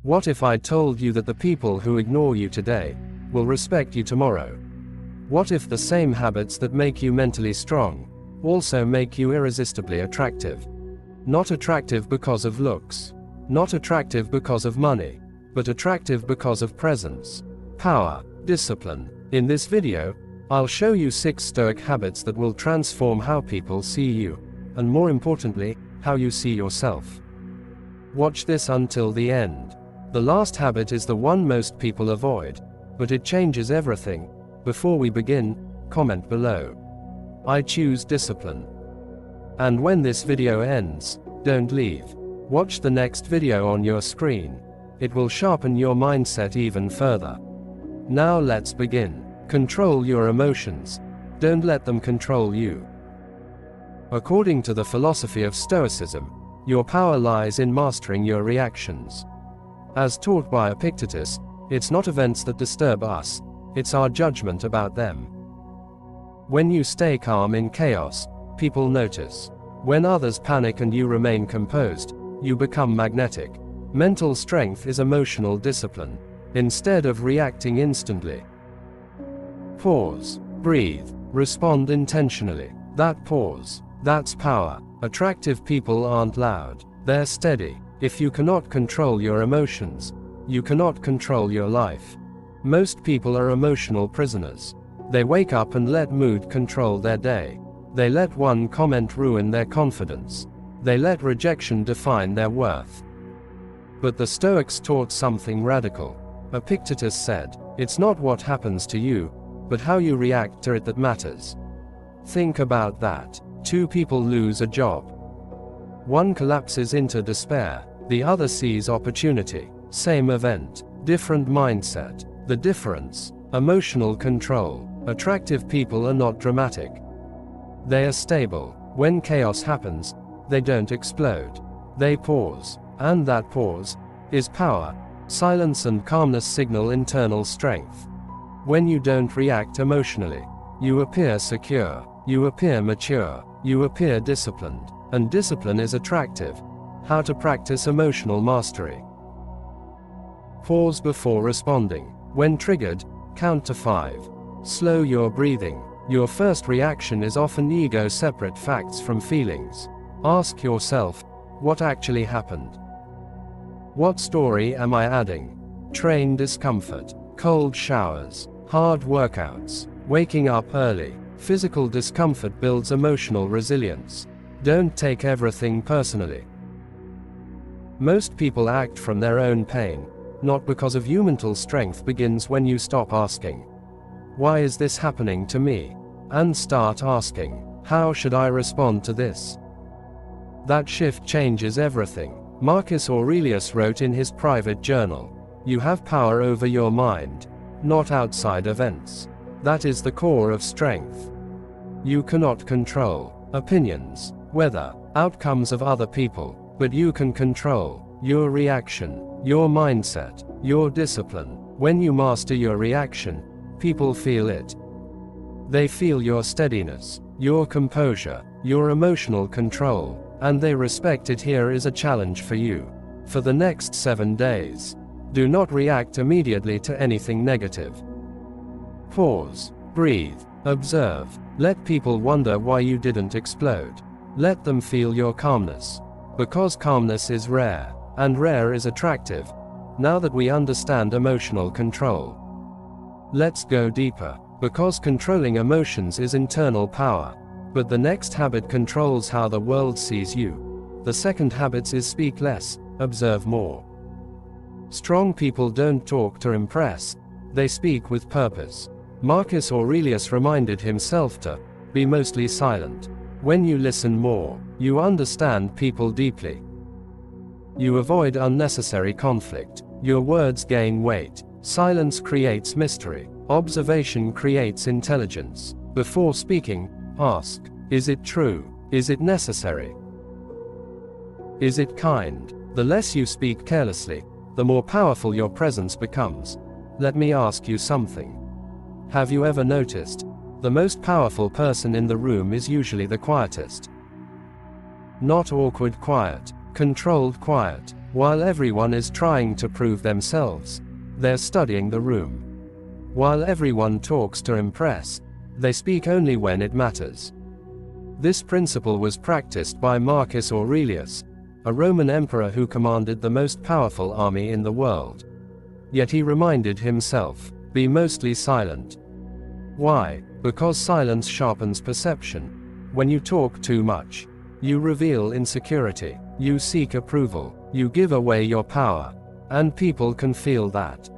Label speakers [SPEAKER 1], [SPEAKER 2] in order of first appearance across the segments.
[SPEAKER 1] What if I told you that the people who ignore you today will respect you tomorrow? What if the same habits that make you mentally strong also make you irresistibly attractive? Not attractive because of looks, not attractive because of money, but attractive because of presence, power, discipline. In this video, I'll show you 6 Stoic habits that will transform how people see you, and more importantly, how you see yourself. Watch this until the end. The last habit is the one most people avoid, but it changes everything. Before we begin, comment below. I choose discipline. And when this video ends, don't leave. Watch the next video on your screen. It will sharpen your mindset even further. Now let's begin. Control your emotions. Don't let them control you. According to the philosophy of Stoicism, your power lies in mastering your reactions. As taught by Epictetus, it's not events that disturb us, it's our judgment about them. When you stay calm in chaos, people notice. When others panic and you remain composed, you become magnetic. Mental strength is emotional discipline. Instead of reacting instantly, pause, breathe, respond intentionally. That pause, that's power. Attractive people aren't loud, they're steady. If you cannot control your emotions, you cannot control your life. Most people are emotional prisoners. They wake up and let mood control their day. They let one comment ruin their confidence. They let rejection define their worth. But the Stoics taught something radical. Epictetus said, "It's not what happens to you, but how you react to it that matters." Think about that. 2 people lose a job. One collapses into despair, the other sees opportunity. Same event, different mindset. The difference, emotional control. Attractive people are not dramatic. They are stable. When chaos happens, they don't explode. They pause. And that pause is power. Silence and calmness signal internal strength. When you don't react emotionally, you appear secure, you appear mature, you appear disciplined. And discipline is attractive. How to practice emotional mastery. Pause before responding. When triggered, count to 5. Slow your breathing. Your first reaction is often ego-separate facts from feelings. Ask yourself, what actually happened? What story am I adding? Train discomfort, cold showers, hard workouts, waking up early. Physical discomfort builds emotional resilience. Don't take everything personally. Most people act from their own pain, not because of you. Mental strength begins when you stop asking, "Why is this happening to me?" and start asking, "How should I respond to this?" That shift changes everything. Marcus Aurelius wrote in his private journal, "You have power over your mind, not outside events." That is the core of strength. You cannot control opinions, weather, outcomes of other people, but you can control your reaction, your mindset, your discipline. When you master your reaction, people feel it. They feel your steadiness, your composure, your emotional control, and they respect it. Here is a challenge for you. For the next 7 days, do not react immediately to anything negative. Pause, breathe, observe. Let people wonder why you didn't explode. Let them feel your calmness. Because calmness is rare, and rare is attractive. Now that we understand emotional control, let's go deeper. Because controlling emotions is internal power. But the next habit controls how the world sees you. The second habit is speak less, observe more. Strong people don't talk to impress, they speak with purpose. Marcus Aurelius reminded himself to be mostly silent. When you listen more, you understand people deeply. You avoid unnecessary conflict. Your words gain weight. Silence creates mystery. Observation creates intelligence. Before speaking, ask, is it true? Is it necessary? Is it kind? The less you speak carelessly, the more powerful your presence becomes. Let me ask you something. Have you ever noticed? The most powerful person in the room is usually the quietest. Not awkward quiet, controlled quiet, While everyone is trying to prove themselves, they're studying the room. While everyone talks to impress, they speak only when it matters. This principle was practiced by Marcus Aurelius, a Roman emperor who commanded the most powerful army in the world. Yet he reminded himself, be mostly silent. Why? Because silence sharpens perception. When you talk too much, you reveal insecurity, you seek approval, you give away your power, and people can feel that.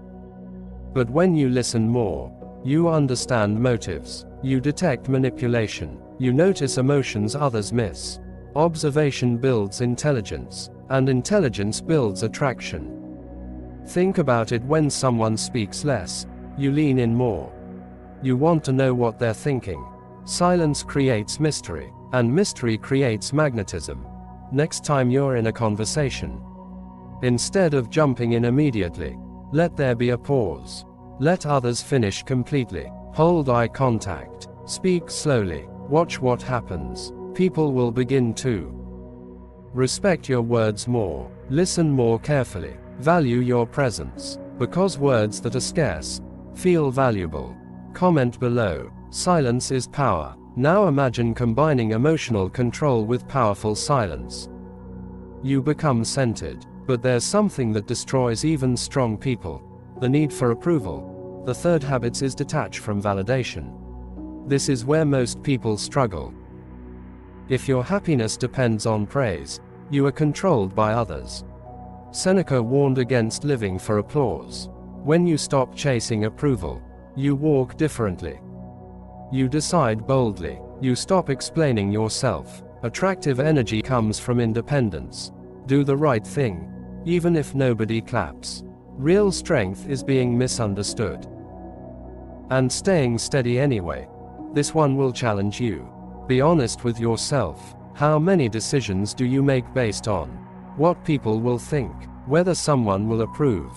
[SPEAKER 1] But when you listen more, you understand motives, you detect manipulation, you notice emotions others miss. Observation builds intelligence, and intelligence builds attraction. Think about it: when someone speaks less, you lean in more. You want to know what they're thinking. Silence creates mystery, and mystery creates magnetism. Next time you're in a conversation, instead of jumping in immediately, let there be a pause. Let others finish completely. Hold eye contact. Speak slowly. Watch what happens. People will begin to respect your words more. Listen more carefully. Value your presence, because words that are scarce feel valuable. Comment below. Silence is power. Now imagine combining emotional control with powerful silence. You become centered. But there's something that destroys even strong people: the need for approval. The third habit is detach from validation. This is where most people struggle. If your happiness depends on praise, you are controlled by others. Seneca warned against living for applause. When you stop chasing approval, you walk differently. You decide boldly. You stop explaining yourself. Attractive energy comes from independence. Do the right thing, even if nobody claps. Real strength is being misunderstood and staying steady anyway. This one will challenge you. Be honest with yourself. How many decisions do you make based on what people will think, whether someone will approve,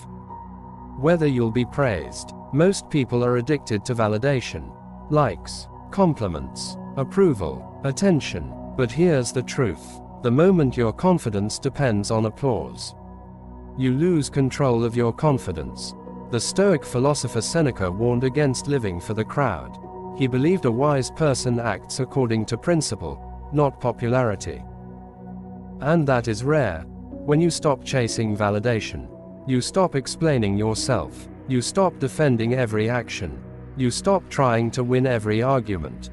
[SPEAKER 1] whether you'll be praised? Most people are addicted to validation. Likes, compliments, approval, attention. But here's the truth. The moment your confidence depends on applause, you lose control of your confidence. The Stoic philosopher Seneca warned against living for the crowd. He believed a wise person acts according to principle, not popularity. And that is rare. When you stop chasing validation, you stop explaining yourself, you stop defending every action, you stop trying to win every argument.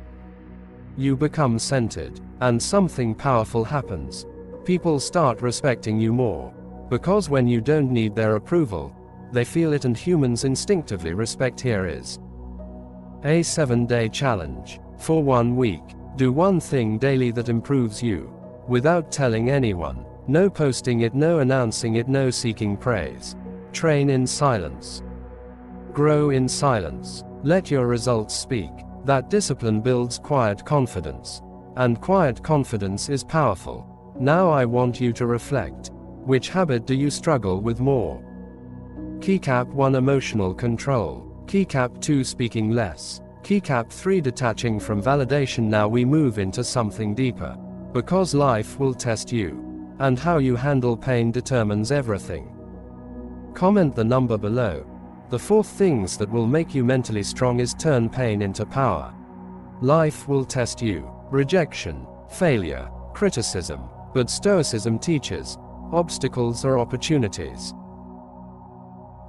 [SPEAKER 1] You become centered, and something powerful happens. People start respecting you more. Because when you don't need their approval, they feel it, and humans instinctively respect. Here is a 7-day challenge. For 1 week, do one thing daily that improves you, without telling anyone. No posting it, no announcing it, no seeking praise. Train in silence. Grow in silence. Let your results speak. That discipline builds quiet confidence. And quiet confidence is powerful. Now I want you to reflect. Which habit do you struggle with more? Keycap 1: Emotional control. Keycap 2: Speaking less. Keycap 3: Detaching from validation. Now we move into something deeper. Because life will test you. And how you handle pain determines everything. Comment the number below. The 4 things that will make you mentally strong is: turn pain into power. Life will test you. Rejection, failure, criticism. But Stoicism teaches, obstacles are opportunities.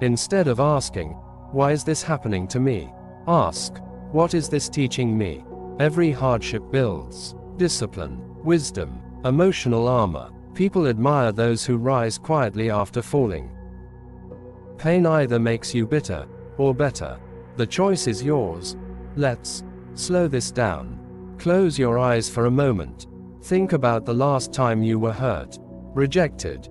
[SPEAKER 1] Instead of asking, why is this happening to me? Ask, what is this teaching me? Every hardship builds discipline, wisdom, emotional armor. People admire those who rise quietly after falling. Pain either makes you bitter, or better. The choice is yours. Let's slow this down. Close your eyes for a moment. Think about the last time you were hurt, rejected,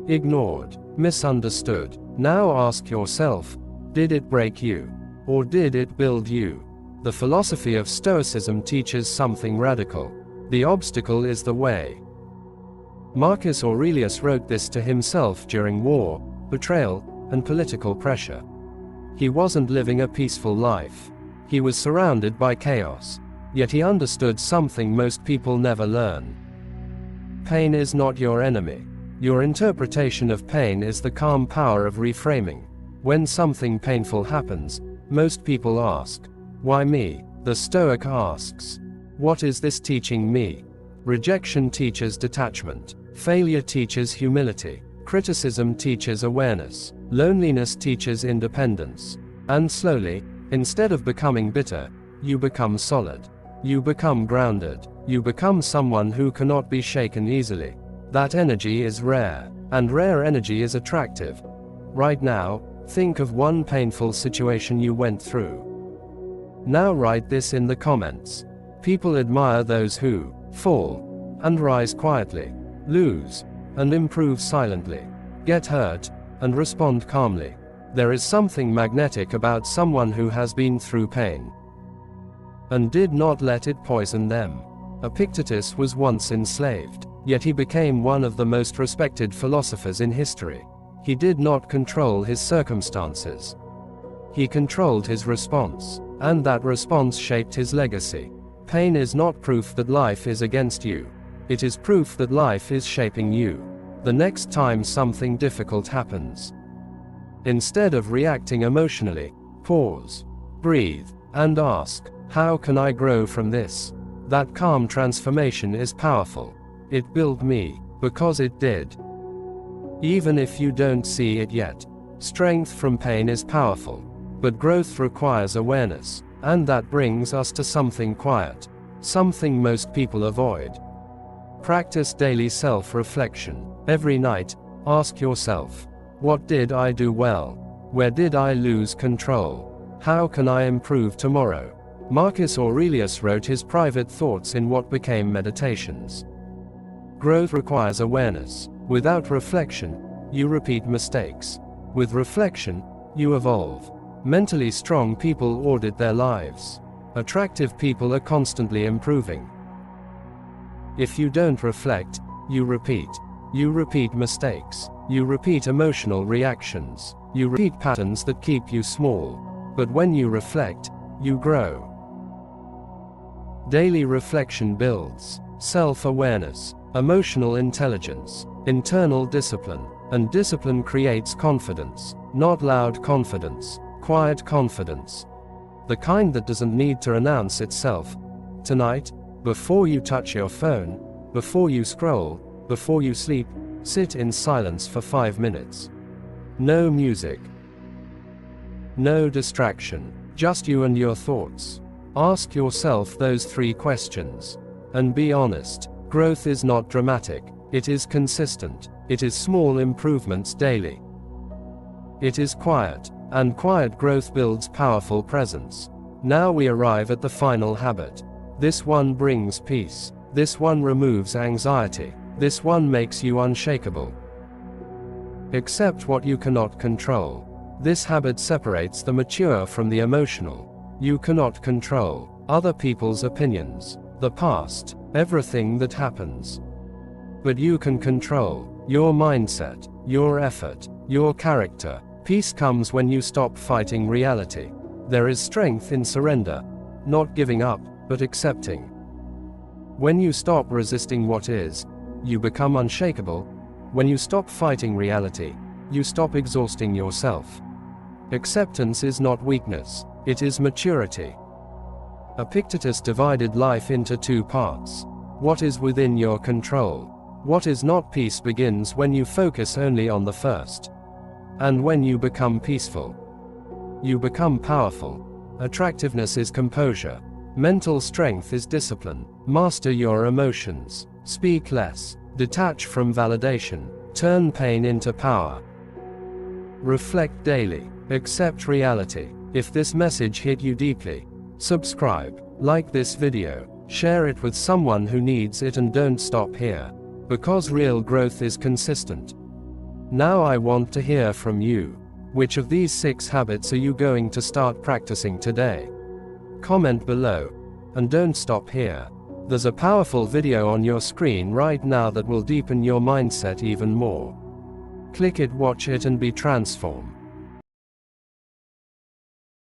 [SPEAKER 1] ignored, misunderstood. Now ask yourself, did it break you? Or did it build you? The philosophy of Stoicism teaches something radical. The obstacle is the way. Marcus Aurelius wrote this to himself during war, betrayal, and political pressure. He wasn't living a peaceful life. He was surrounded by chaos. Yet he understood something most people never learn. Pain is not your enemy. Your interpretation of pain is the calm power of reframing. When something painful happens, most people ask, "Why me?" The Stoic asks, "What is this teaching me?" Rejection teaches detachment. Failure teaches humility. Criticism teaches awareness. Loneliness teaches independence. And slowly, instead of becoming bitter, you become solid. You become grounded. You become someone who cannot be shaken easily. That energy is rare, and rare energy is attractive. Right now, think of one painful situation you went through. Now write this in the comments. People admire those who fall and rise quietly, lose and improve silently, get hurt and respond calmly. There is something magnetic about someone who has been through pain and did not let it poison them. Epictetus was once enslaved, yet he became one of the most respected philosophers in history. He did not control his circumstances. He controlled his response, and that response shaped his legacy. Pain is not proof that life is against you. It is proof that life is shaping you. The next time something difficult happens, instead of reacting emotionally, pause, breathe, and ask, "How can I grow from this?" That calm transformation is powerful. It built me, because it did. Even if you don't see it yet, strength from pain is powerful. But growth requires awareness, and that brings us to something quiet, something most people avoid. Practice daily self-reflection. Every night, ask yourself, what did I do well? Where did I lose control? How can I improve tomorrow? Marcus Aurelius wrote his private thoughts in what became meditations. Growth requires awareness. Without reflection, you repeat mistakes. With reflection, you evolve. Mentally strong people audit their lives. Attractive people are constantly improving. If you don't reflect, you repeat. You repeat mistakes. You repeat emotional reactions. You repeat patterns that keep you small. But when you reflect, you grow. Daily reflection builds self-awareness, emotional intelligence, internal discipline, and discipline creates confidence, not loud confidence, quiet confidence. The kind that doesn't need to announce itself. Tonight, before you touch your phone, before you scroll, before you sleep, sit in silence for 5 minutes. No music. No distraction. Just you and your thoughts. Ask yourself those 3 questions. And be honest. Growth is not dramatic. It is consistent. It is small improvements daily. It is quiet. And quiet growth builds powerful presence. Now we arrive at the final habit. This one brings peace. This one removes anxiety. This one makes you unshakable. Accept what you cannot control. This habit separates the mature from the emotional. You cannot control other people's opinions, the past, everything that happens. But you can control your mindset, your effort, your character. Peace comes when you stop fighting reality. There is strength in surrender, not giving up, but accepting. When you stop resisting what is, you become unshakable. When you stop fighting reality, you stop exhausting yourself. Acceptance is not weakness, it is maturity. Epictetus divided life into 2 parts. What is within your control? What is not? Peace begins when you focus only on the first. And when you become peaceful, you become powerful. Attractiveness is composure. Mental strength is discipline. Master your emotions. Speak less. Detach from validation. Turn pain into power. Reflect daily. Accept reality. If this message hit you deeply, subscribe, like this video, share it with someone who needs it, and don't stop here. Because real growth is consistent. Now I want to hear from you. Which of these 6 habits are you going to start practicing today? Comment below. And don't stop here. There's a powerful video on your screen right now that will deepen your mindset even more. Click it, watch it, and be transformed.